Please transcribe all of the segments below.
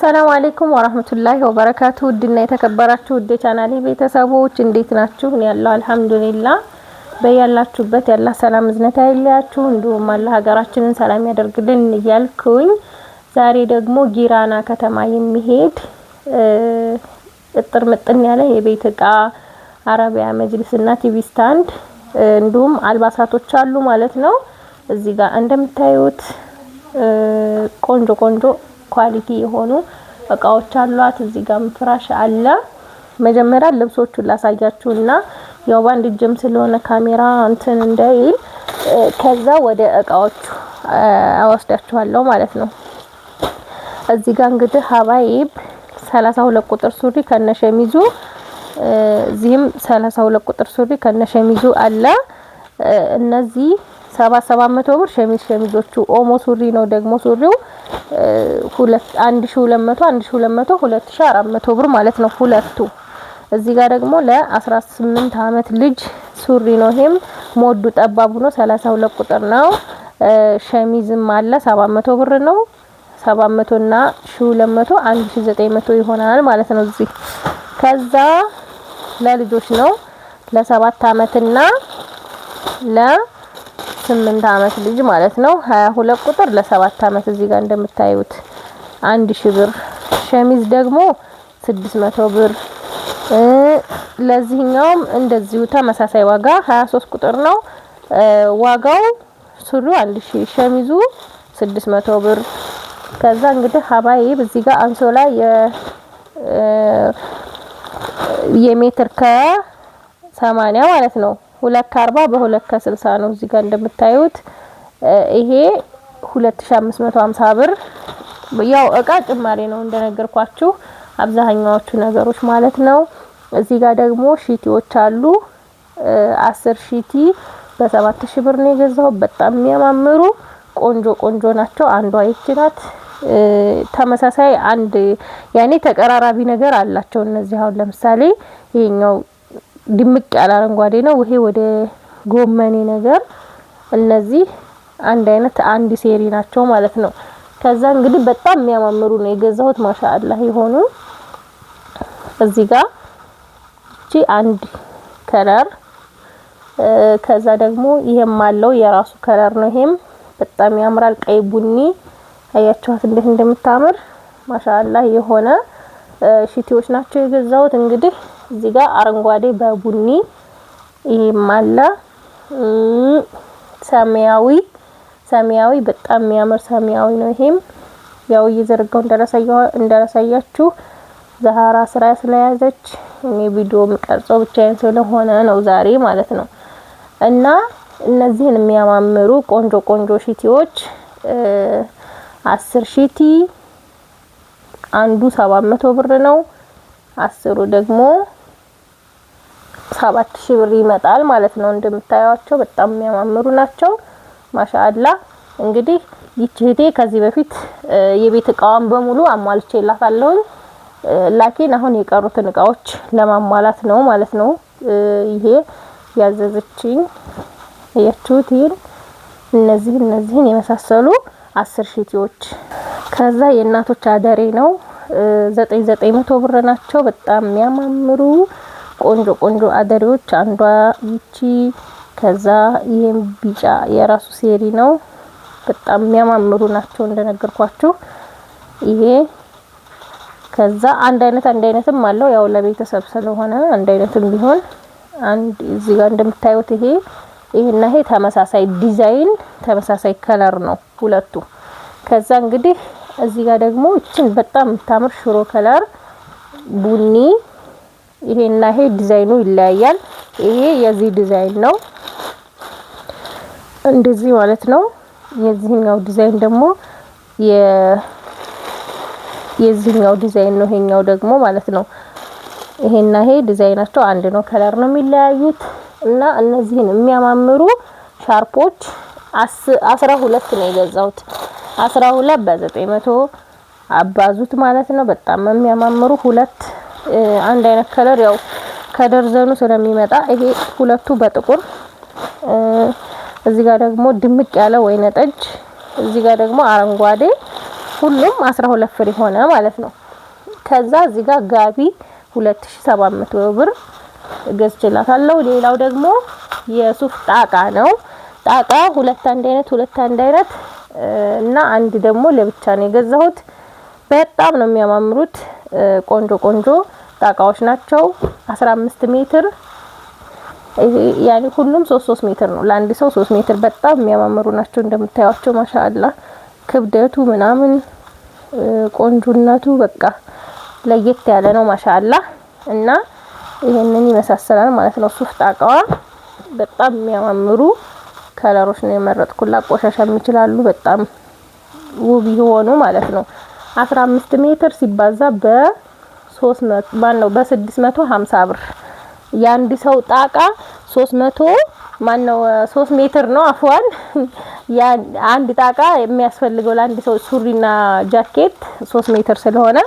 አሰላሙ አለይኩም ወራህመቱላሂ ወበረካቱ። ውድና የተከበራችሁ ውድ ቻናሌ ቤተሰቦች እንዴት ናችሁ? እኔ ያለው አልሐምዱሊላህ። በያላችሁበት ያላ ሰላም እዝነት አይለያችሁ፣ እንዲሁም አላህ ሀገራችንን ሰላም ያደርግልን እያልኩኝ ዛሬ ደግሞ ጊራና ከተማ የሚሄድ እጥር ምጥን ያለ የቤት እቃ አረቢያ መጅሊስ እና ቲቪ ስታንድ እንዲሁም አልባሳቶች አሉ ማለት ነው። እዚህ ጋር እንደምታዩት ቆንጆ ቆንጆ ኳሊቲ የሆኑ እቃዎች አሏት። እዚህ ጋር ፍራሽ አለ። መጀመሪያ ልብሶቹን ላሳያችሁና ያው ባንድ ጀም ስለሆነ ካሜራ እንትን እንዳይል ከዛ ወደ እቃዎቹ አወስዳችኋለሁ ማለት ነው። እዚህ ጋር እንግዲህ ሀባይብ 32 ቁጥር ሱሪ ከነሸሚዙ እዚህም 32 ቁጥር ሱሪ ከነሸሚዙ አለ። እነዚህ 700 ብር ሸሚዞቹ ኦሞ ሱሪ ነው ደግሞ ሱሪው 1200 2400 ብር ማለት ነው ሁለቱ። እዚህ ጋር ደግሞ ለ18 አመት ልጅ ሱሪ ነው። ይሄም ሞዱ ጠባቡ ነው 32 ቁጥር ነው። ሸሚዝም አለ 700 ብር ነው። 700 እና 1200 1900 ይሆናል ማለት ነው እዚህ። ከዛ ለልጆች ነው ለ7 አመትና ለ8 አመት ልጅ ማለት ነው 22 ቁጥር ለ7 አመት እዚህ ጋር እንደምታዩት 1000 ብር። ሸሚዝ ደግሞ 600 ብር። ለዚህኛውም እንደዚሁ ተመሳሳይ ዋጋ 23 ቁጥር ነው ዋጋው። ሱሪው 1000፣ ሸሚዙ 600 ብር። ከዛ እንግዲህ ሀባይብ እዚህ ጋር አንሶላ የሜትር ከ80 ማለት ነው 240 በ260 ነው እዚህ ጋር እንደምታዩት። ይሄ 2550 ብር። ያው እቃ ጭማሪ ነው እንደነገርኳችሁ አብዛኛዎቹ ነገሮች ማለት ነው። እዚህ ጋር ደግሞ ሺቲዎች አሉ 10 ሺቲ በ7000 ብር ነው የገዛው። በጣም የሚያማምሩ ቆንጆ ቆንጆ ናቸው። አንዷ ይችላል ተመሳሳይ አንድ ያኔ ተቀራራቢ ነገር አላቸው እነዚህ። አሁን ለምሳሌ ይሄኛው ድምቅ ያለ አረንጓዴ ነው፣ ይሄ ወደ ጎመኔ ነገር። እነዚህ አንድ አይነት አንድ ሴሪ ናቸው ማለት ነው። ከዛ እንግዲህ በጣም የሚያማምሩ ነው የገዛሁት ማሻአላህ የሆኑ። እዚህ ጋር እቺ አንድ ከለር፣ ከዛ ደግሞ ይሄም አለው የራሱ ከለር ነው። ይሄም በጣም ያምራል። ቀይ ቡኒ አያችኋት እንዴት እንደምታምር ማሻአላህ የሆነ ሺቲዎች ናቸው የገዛሁት። እንግዲህ እዚህ ጋር አረንጓዴ በቡኒ ይሄም አለ። ሰማያዊ በጣም የሚያምር ሰማያዊ ነው። ይሄም ያው እየዘረጋው እንደራሳያችሁ ዛሃራ ስራ ስለያዘች እኔ ቪዲዮ የምቀርጸው ብቻዬን ስለሆነ ነው ዛሬ ማለት ነው። እና እነዚህን የሚያማምሩ ቆንጆ ቆንጆ ሺቲዎች 10 ሺቲ አንዱ 700 ብር ነው። 10ሩ ደግሞ 7000 ብር ይመጣል ማለት ነው። እንደምታዩዋቸው በጣም የሚያማምሩ ናቸው ማሻአላህ። እንግዲህ ይቺ እህቴ ከዚህ በፊት የቤት እቃዋን በሙሉ አሟልቼላታለሁ። ላኪን አሁን የቀሩትን እቃዎች ለማሟላት ነው ማለት ነው። ይሄ ያዘዘችኝ ያያችሁት ይሄን እነዚህን የመሳሰሉ 10 ሺቲዎች። ከዛ የእናቶች አደሬ ነው 900 ብር ናቸው። በጣም የሚያማምሩ ቆንጆ ቆንጆ አደሬዎች አንዷ ይቺ። ከዛ ይሄም ቢጫ የራሱ ሴሪ ነው። በጣም የሚያማምሩ ናቸው እንደነገርኳችሁ ይሄ። ከዛ አንድ አይነትም አለው ያው ለቤተሰብ ስለሆነ አንድ አይነትም ቢሆን አንድ እዚህ ጋር እንደምታዩት ይሄና ይሄ ተመሳሳይ ዲዛይን ተመሳሳይ ከለር ነው ሁለቱ። ከዛ እንግዲህ እዚህ ጋር ደግሞ እቺን በጣም የምታምር ሽሮ ከለር ቡኒ። ይሄና ይሄ ዲዛይኑ ይለያያል። ይሄ የዚህ ዲዛይን ነው እንደዚህ ማለት ነው። የዚህኛው ዲዛይን ደግሞ የዚህኛው ዲዛይን ነው ይሄኛው ደግሞ ማለት ነው። ይሄና ይሄ ዲዛይናቸው አንድ ነው፣ ከለር ነው የሚለያዩት። እና እነዚህን የሚያማምሩ ሻርፖች 12 ነው የገዛሁት። 12 በ900 አባዙት ማለት ነው። በጣም የሚያማምሩ ሁለት አንድ አይነት ከለር ያው ከደርዘኑ ስለሚመጣ ይሄ ሁለቱ በጥቁር እዚህ ጋር ደግሞ ድምቅ ያለ ወይነ ጠጅ፣ እዚህ ጋር ደግሞ አረንጓዴ ሁሉም 12 ፍሬ ሆነ ማለት ነው። ከዛ እዚህ ጋር ጋቢ 2700 ብር ገዝቼላታለሁ። ሌላው ደግሞ የሱፍ ጣቃ ነው። ጣቃ ሁለት አንድ አይነት እና አንድ ደግሞ ለብቻ ነው የገዛሁት። በጣም ነው የሚያማምሩት። ቆንጆ ጣቃዎች ናቸው። 15 ሜትር ያኔ ሁሉም 3 ሜትር ነው። ለአንድ ሰው 3 ሜትር በጣም የሚያማምሩ ናቸው እንደምታዩቸው። ማሻአላ ክብደቱ ምናምን ቆንጆነቱ በቃ ለየት ያለ ነው ማሻአላ። እና ይሄንን ይመሳሰላል ማለት ነው። ሱፍ ጣቃዋ በጣም የሚያማምሩ ከለሮች ነው የመረጥኩላት። ቆሻሻም ይችላሉ በጣም ውብ ይሆኑ ማለት ነው። 15 ሜትር ሲባዛ በ650 ብር የአንድ ሰው ጣቃ 3 ሜትር ነው። አፍዋን አንድ ጣቃ የሚያስፈልገው ለአንድ ሰው ሱሪና ጃኬት 3 ሜትር ስለሆነ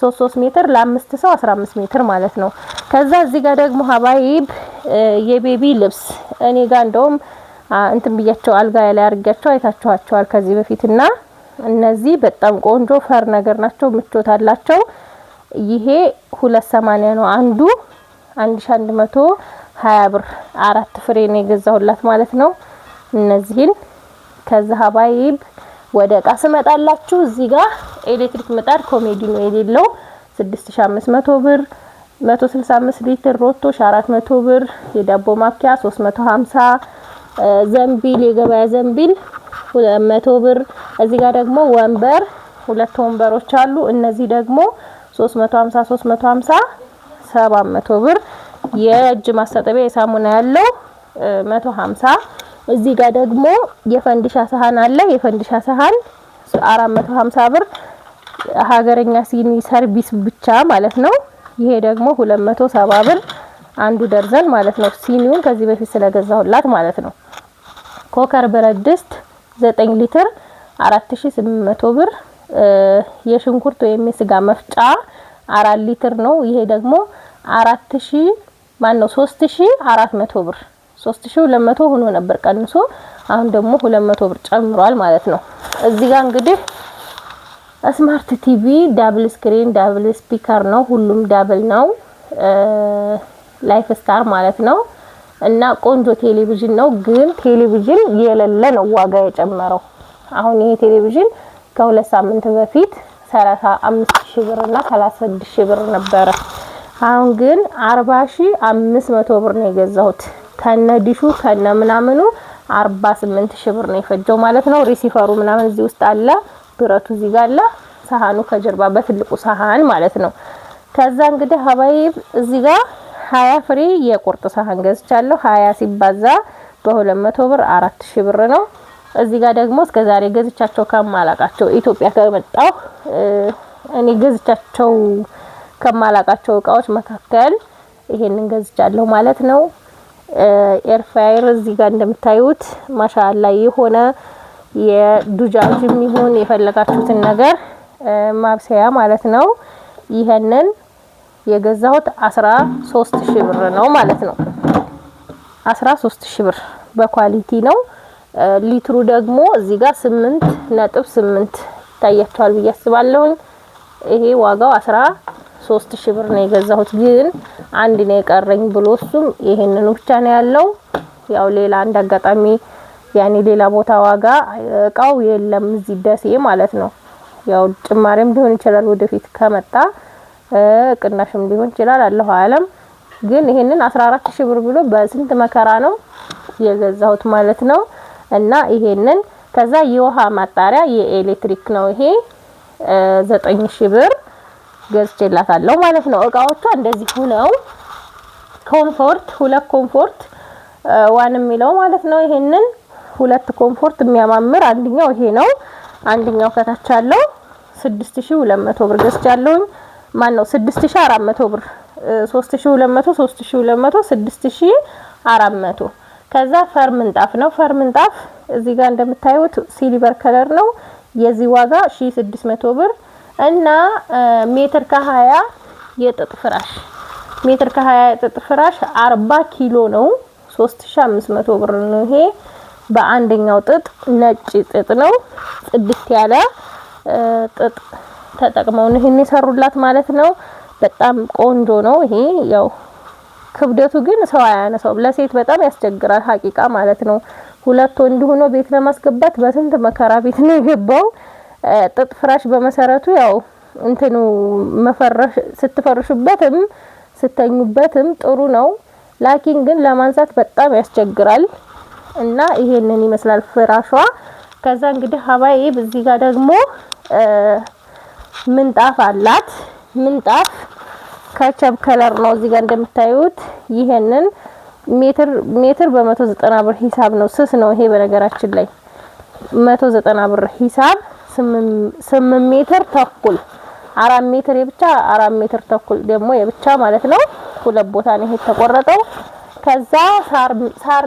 3 ሜትር ለአምስት ሰው 15 ሜትር ማለት ነው። ከዛ እዚህ ጋር ደግሞ ሀባይብ የቤቢ ልብስ እኔ ጋር እንደውም እንትን ብያቸው አልጋ ላይ አርጋቸው አይታችኋቸዋል ከዚህ በፊትና እነዚህ በጣም ቆንጆ ፈር ነገር ናቸው። ምቾት አላቸው። ይሄ 280 ነው አንዱ 1120 ብር 4 ፍሬ ነው የገዛሁላት ማለት ነው እነዚህን። ከዛ ሀባይብ ወደ እቃ ስመጣላችሁ እዚህ ጋር ኤሌክትሪክ ምጣድ ኮሜዲ ነው የሌለው 6500 ብር፣ 165 ሊትር ሮቶ 400 ብር፣ የዳቦ ማኪያ 350፣ ዘንቢል የገበያ ዘንቢል 200 ብር። እዚህ ጋር ደግሞ ወንበር ሁለት ወንበሮች አሉ። እነዚህ ደግሞ 350 700 ብር። የእጅ ማስታጠቢያ የሳሙና ያለው 150። እዚህ ጋር ደግሞ የፈንዲሻ ሰሃን አለ። የፈንዲሻ ሰሃን 450 ብር። ሀገረኛ ሲኒ ሰርቪስ ብቻ ማለት ነው። ይሄ ደግሞ 270 ብር አንዱ ደርዘን ማለት ነው። ሲኒውን ከዚህ በፊት ስለገዛሁላት ማለት ነው። ኮከር ብረት ድስት 9 ሊትር 4800 ብር። የሽንኩርት ወይም የስጋ መፍጫ 4 ሊትር ነው። ይሄ ደግሞ 3400 ብር 3200 ሆኖ ነበር ቀንሶ አሁን ደግሞ 200 ብር ጨምሯል ማለት ነው። እዚህ ጋር እንግዲህ ስማርት ቲቪ ዳብል ስክሪን ዳብል ስፒከር ነው። ሁሉም ዳብል ነው። ላይፍ ስታር ማለት ነው። እና ቆንጆ ቴሌቪዥን ነው። ግን ቴሌቪዥን የሌለ ነው ዋጋ የጨመረው። አሁን ይሄ ቴሌቪዥን ከሁለት ሳምንት በፊት 35000 ብር እና 36000 ብር ነበረ። አሁን ግን 40500 ብር ነው የገዛሁት። ከነ ዲሹ ከነ ምናምኑ 48000 ብር ነው የፈጀው ማለት ነው። ሪሲቨሩ ምናምን እዚህ ውስጥ አለ። ብረቱ እዚህ ጋር አለ። ሳህኑ ከጀርባ በትልቁ ሳህን ማለት ነው። ከዛ እንግዲህ ሀባይብ እዚህ ጋር 20 ፍሬ የቁርጥ ሳህን ገዝቻለሁ። 20 ሲባዛ በ200 ብር 4000 ብር ነው። እዚህ ጋር ደግሞ እስከዛሬ ገዝቻቸው ከማላቃቸው ኢትዮጵያ ከመጣሁ እኔ ገዝቻቸው ከማላቃቸው እቃዎች መካከል ይሄንን ገዝቻለሁ ማለት ነው። ኤርፋየር እዚህ ጋር እንደምታዩት ማሻአላ የሆነ የዱጃጅም ይሁን የፈለጋችሁትን ነገር ማብሰያ ማለት ነው። ይሄንን የገዛሁት 13000 ብር ነው ማለት ነው። 13000 ብር በኳሊቲ ነው። ሊትሩ ደግሞ እዚህ ጋር 8.8 ታያችኋል ብዬ አስባለሁ። ይሄ ዋጋው 13000 ብር ነው የገዛሁት። ግን አንድ ነው የቀረኝ ብሎ እሱም ይሄንን ብቻ ነው ያለው። ያው ሌላ አንድ አጋጣሚ ያኔ ሌላ ቦታ ዋጋ እቃው የለም እዚህ ደሴ ማለት ነው። ያው ጭማሪም ሊሆን ይችላል ወደፊት ከመጣ ቅናሽም ሊሆን ይችላል አላህ አለም። ግን ይሄንን 14000 ብር ብሎ በስንት መከራ ነው የገዛሁት ማለት ነው። እና ይሄንን ከዛ የውሃ ማጣሪያ የኤሌክትሪክ ነው። ይሄ 9000 ብር ገዝቼላታለሁ ማለት ነው። እቃዎቿ እንደዚህ ሆነው ኮምፎርት ሁለት ኮምፎርት ዋን የሚለው ማለት ነው። ይሄንን ሁለት ኮምፎርት የሚያማምር አንደኛው ይሄ ነው። አንደኛው ከታች አለው 6200 ብር ገዝቻለሁ። ማን ነው 6400 ብር 3200 6400 ከዛ ፈር ምንጣፍ ነው። ፈር ምንጣፍ እዚህ ጋር እንደምታዩት ሲልቨር ከለር ነው። የዚህ ዋጋ 1600 ብር እና ሜትር ከ20 የጥጥ ፍራሽ ሜትር ከ20 የጥጥ ፍራሽ 40 ኪሎ ነው 3500 ብር ነው። ይሄ በአንደኛው ጥጥ ነጭ ጥጥ ነው ጽድት ያለ ጥጥ ተጠቅመው ነው ይሄን የሰሩላት ማለት ነው። በጣም ቆንጆ ነው። ይሄ ያው ክብደቱ ግን ሰው አያነሳውም። ለሴት በጣም ያስቸግራል ሀቂቃ ማለት ነው። ሁለት ወንድ ሆኖ ቤት ለማስገባት በስንት መከራ ቤት ነው የገባው። ጥጥ ፍራሽ በመሰረቱ ያው እንትኑ መፈረሽ ስትፈርሹበትም ስተኙበትም ጥሩ ነው። ላኪን ግን ለማንሳት በጣም ያስቸግራል እና ይሄንን ይመስላል ፍራሿ። ከዛ እንግዲህ ሀባዬ በዚህ ጋር ደግሞ ምንጣፍ አላት። ምንጣፍ ከቸብ ከለር ነው እዚህ ጋር እንደምታዩት። ይሄንን ሜትር በ190 ብር ሂሳብ ነው። ስስ ነው ይሄ በነገራችን ላይ 190 ብር ሂሳብ 8 ሜትር ተኩል 4 ሜትር የብቻ 4 ሜትር ተኩል ደግሞ የብቻ ማለት ነው። ሁለት ቦታ ነው ይሄ ተቆረጠው። ከዛ ሳር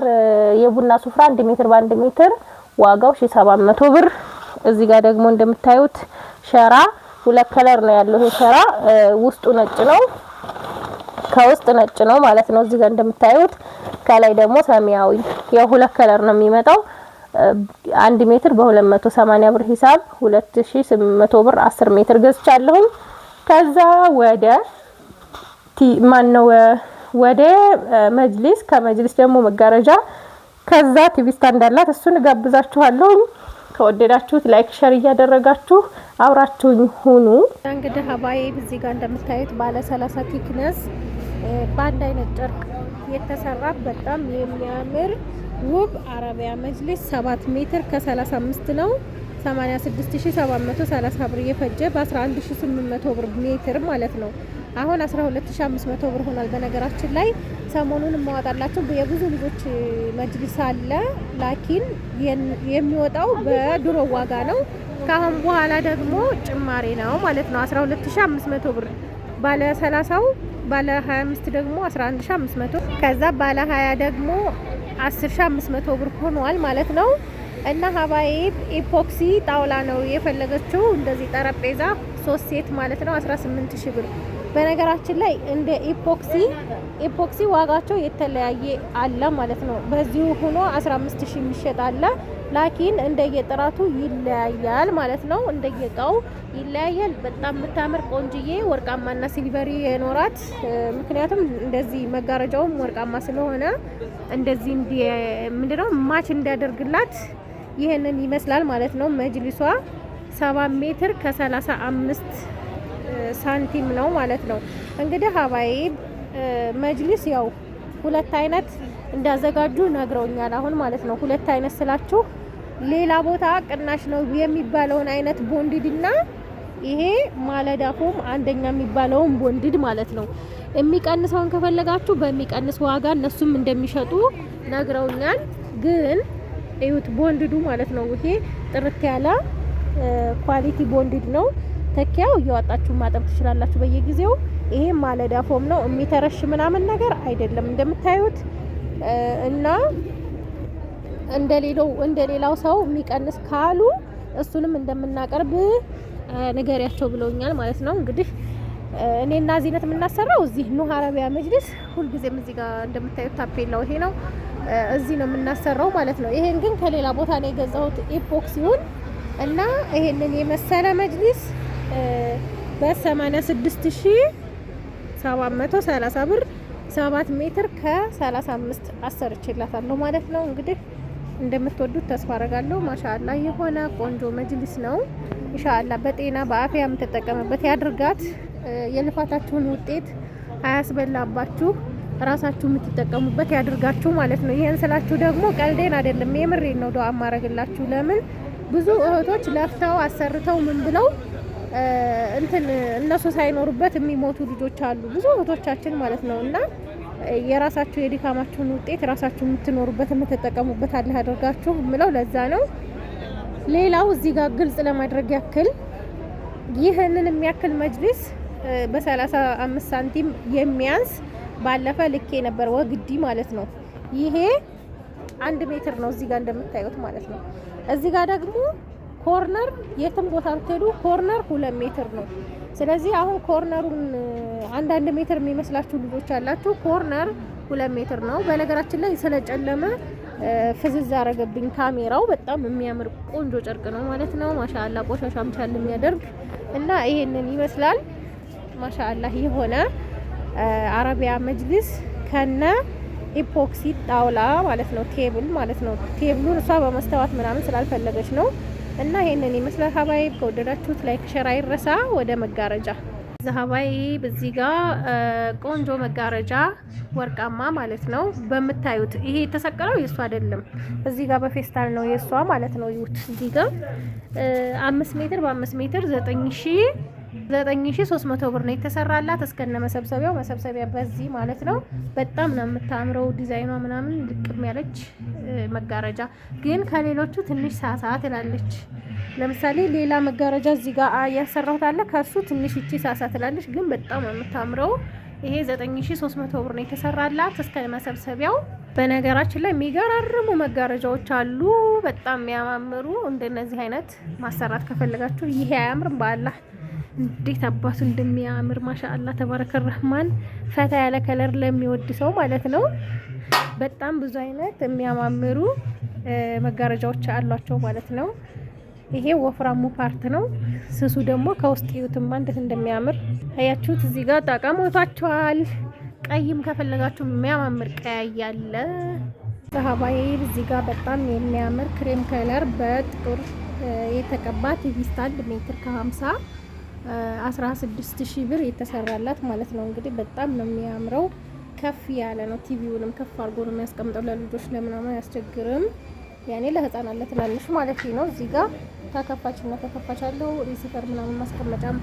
የቡና ሱፍራ 1 ሜትር በ1 ሜትር ዋጋው 1700 ብር። እዚህ ጋር ደግሞ እንደምታዩት ሸራ ሁለት ከለር ነው ያለው። ይሄ ሸራ ውስጡ ነጭ ነው ከውስጥ ነጭ ነው ማለት ነው። እዚህ ጋር እንደምታዩት ከላይ ደግሞ ሰማያዊ የሁለት ከለር ነው የሚመጣው። 1 ሜትር በ280 ብር ሂሳብ 2800 ብር 10 ሜትር ገዝቻለሁ። ከዛ ወደ መጅሊስ ከመጅሊስ ደግሞ መጋረጃ ከዛ ቲቪ ስታንድ አላት። እሱን ጋብዛችኋለሁ። ከወደዳችሁት ላይክ ሸር እያደረጋችሁ አብራችሁኝ ሁኑ። እንግዲህ ሀባዬ እዚህ ጋር እንደምታዩት ባለ 30 ቲክነስ በአንድ አይነት ጨርቅ የተሰራ በጣም የሚያምር ውብ አረቢያ መጅሊስ 7 ሜትር ከ35 ነው። 86730 ብር የፈጀ በ11800 ብር ሜትር ማለት ነው። አሁን 12500 ብር ሆኗል። በነገራችን ላይ ሰሞኑን ማወጣላችሁ የብዙ ልጆች መጅሊስ አለ። ላኪን የሚወጣው በድሮ ዋጋ ነው። ካሁን በኋላ ደግሞ ጭማሪ ነው ማለት ነው። 12500 ብር ባለ 30ው ባለ 25 ደግሞ 11500 ከዛ ባለ 20 ደግሞ 10500 ብር ሆኗል ማለት ነው። እና ሀባዬ ኢፖክሲ ጣውላ ነው የፈለገችው። እንደዚህ ጠረጴዛ 3 ሴት ማለት ነው 18000 ብር። በነገራችን ላይ እንደ ኢፖክሲ ዋጋቸው የተለያየ አለ ማለት ነው። በዚሁ ሆኖ 15000 የሚሸጥ አለ። ላኪን እንደየጥራቱ ይለያያል ማለት ነው። እንደየቃው ይለያያል። በጣም የምታምር ቆንጅዬ ወርቃማና ሲልቨሪ የኖራት ምክንያቱም እንደዚህ መጋረጃውም ወርቃማ ስለሆነ እንደዚህ ምንድነው ማች እንዲያደርግላት ይሄንን ይመስላል ማለት ነው። መጅሊሷ 7 ሜትር ከ35 ሳንቲም ነው ማለት ነው። እንግዲህ ሀባዬ መጅሊስ ያው ሁለት አይነት እንዳዘጋጁ ነግረውኛል አሁን ማለት ነው። ሁለት አይነት ስላችሁ ሌላ ቦታ ቅናሽ ነው የሚባለውን አይነት ቦንዲድና ይሄ ማለዳፎም አንደኛ የሚባለውን ቦንዲድ ማለት ነው። የሚቀንሰውን ከፈለጋችሁ በሚቀንስ ዋጋ እነሱም እንደሚሸጡ ነግረውኛል። ግን እዩት ቦንዲዱ ማለት ነው። ይሄ ጥርት ያለ ኳሊቲ ቦንዲድ ነው። ተኪያው እያወጣችሁ ማጠብ ትችላላችሁ በየጊዜው። ይሄ ማለዳፎም ነው የሚተረሽ ምናምን ነገር አይደለም እንደምታዩት። እና እንደሌላው ሰው የሚቀንስ ካሉ እሱንም እንደምናቀርብ ነገሪያቸው ብለውኛል ማለት ነው። እንግዲህ እኔና ዚነት የምናሰራው እዚህ ኑህ አረቢያ መጅሊስ ሁልጊዜም እዚህ ጋር እንደምታዩት ታፔላው ይሄ ነው። እዚህ ነው የምናሰራው ማለት ነው። ይሄን ግን ከሌላ ቦታ ነው የገዛሁት ኢፖክሲውን። እና ይሄንን የመሰለ መጅሊስ በ86730 ብር 7 ሜትር ከ35 አሰርቼላታለሁ ማለት ነው። እንግዲህ እንደምትወዱት ተስፋ አደርጋለሁ። ማሻአላ የሆነ ቆንጆ መጅሊስ ነው። ኢንሻአላ በጤና በአፊያ የምትጠቀምበት ያድርጋት። የልፋታችሁን ውጤት አያስበላባችሁ። ራሳችሁ የምትጠቀሙበት ያድርጋችሁ ማለት ነው። ይሄን ስላችሁ ደግሞ ቀልዴን አይደለም፣ የምሬን ነው። ዱአ ማረግላችሁ። ለምን ብዙ እህቶች ለፍተው አሰርተው ምን ብለው እነሱ ሳይኖሩበት የሚሞቱ ልጆች አሉ፣ ብዙ እህቶቻችን ማለት ነው። እና የራሳችሁ የድካማችሁን ውጤት ራሳችሁ የምትኖሩበት የምትጠቀሙበት አለ አድርጋችሁ ምለው ለዛ ነው። ሌላው እዚህ ጋር ግልጽ ለማድረግ ያክል ይህንን የሚያክል መጅሊስ በ35 ሳንቲም የሚያንስ ባለፈ ልኬ ነበር ወግዲ ማለት ነው። ይሄ 1 ሜትር ነው እዚህ ጋር እንደምታዩት ማለት ነው። እዚህ ጋር ደግሞ ኮርነር የትም ቦታ ብትሄዱ ኮርነር 2 ሜትር ነው። ስለዚህ አሁን ኮርነሩን 1 ሜትር የሚመስላችሁ ልጆች አላችሁ። ኮርነር 2 ሜትር ነው። በነገራችን ላይ ስለጨለመ ፍዝዝ አረገብኝ ካሜራው። በጣም የሚያምር ቆንጆ ጨርቅ ነው ማለት ነው። ማሻአላ ቆሻሻም ቻል የሚያደርግ እና ይሄንን ይመስላል። ማሻአላ የሆነ አረቢያ መጅሊስ ከነ ኢፖክሲ ጣውላ ማለት ነው። ቴብል ማለት ነው። ቴብሉን እሷ በመስተዋት ምናምን ስላልፈለገች ነው። እና ይሄንን ይመስላል ሀባይ። ከወደዳችሁት ላይክ ሼር አይረሳ። ወደ መጋረጃ ሀባይ በዚህ ጋር ቆንጆ መጋረጃ ወርቃማ ማለት ነው። በምታዩት ይሄ የተሰቀለው የእሷ አይደለም። እዚህ ጋር በፌስታል ነው የእሷ ማለት ነው። ይሁት እዚህ ጋር 5 ሜትር በ5 ሜትር 9300 ብር ነው የተሰራላት እስከነ መሰብሰቢያው። መሰብሰቢያ በዚህ ማለት ነው። በጣም ነው የምታምረው ዲዛይኗ ምናምን ልቅም ያለች መጋረጃ ግን ከሌሎቹ ትንሽ ሳሳ ትላለች። ለምሳሌ ሌላ መጋረጃ እዚህ ጋር ያሰራሁት አለ ከሱ ትንሽ እቺ ሳሳ ትላለች ግን በጣም ነው የምታምረው። ይሄ 9300 ብር ነው የተሰራላት እስከ መሰብሰቢያው። በነገራችን ላይ የሚገራርሙ መጋረጃዎች አሉ በጣም የሚያማምሩ። እንደነዚህ አይነት ማሰራት ከፈለጋችሁ ይሄ አያምርም? በአላህ እንዴት አባቱ እንደሚያምር ማሻአላ ተባረከ ረህማን። ፈታ ያለ ከለር ለሚወድ ሰው ማለት ነው። በጣም ብዙ አይነት የሚያማምሩ መጋረጃዎች አሏቸው ማለት ነው። ይሄ ወፍራሙ ፓርት ነው። ስሱ ደግሞ ከውስጥ ይዩትማ እንዴት እንደሚያምር አያችሁት። እዚህ ጋር ጣቃሞታቸዋል። ቀይም ከፈለጋችሁ የሚያማምር ቀይ ያለ ሰሃባዬ። እዚህ ጋር በጣም የሚያምር ክሬም ከለር በጥቁር የተቀባ ቲቪ ስታንድ ሜትር ከ50 16000 ብር የተሰራላት ማለት ነው። እንግዲህ በጣም ነው የሚያምረው። ከፍ ያለ ነው። ቲቪውንም ከፍ አድርጎ ነው የሚያስቀምጠው። ለልጆች ለምናምን አያስቸግርም። ያኔ ለህፃናት ለትናንሽ ማለት ነው። እዚህ ጋር ተከፋችና ተከፋች አለው። ሪሲቨር ምናምን ማስቀመጫም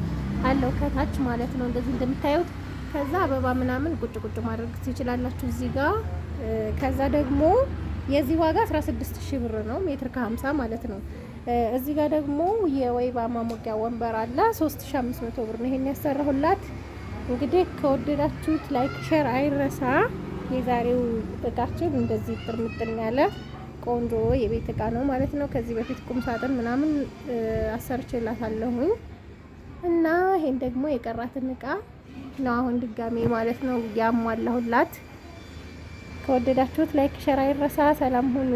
አለው ከታች ማለት ነው። እንደዚህ እንደምታዩት ከዛ አበባ ምናምን ቁጭ ቁጭ ማድረግ ትችላላችሁ እዚህ ጋር። ከዛ ደግሞ የዚህ ዋጋ 16000 ብር ነው ሜትር ከ50 ማለት ነው። እዚህ ጋር ደግሞ የወይባ ማሞቂያ ወንበር አለ 3500 ብር ነው። ይሄን ያሰራሁላት። እንግዲህ ከወደዳችሁት ላይክ ሼር አይረሳ። የዛሬው እቃችን እንደዚህ ጥርምጥን ያለ ቆንጆ የቤት እቃ ነው ማለት ነው። ከዚህ በፊት ቁም ሳጥን ምናምን አሰርቼላታለሁኝ እና ይሄን ደግሞ የቀራትን እቃ ነው አሁን ድጋሜ ማለት ነው ያሟላሁላት። ከወደዳችሁት ላይክ ሼር አይረሳ። ሰላም ሁኑ።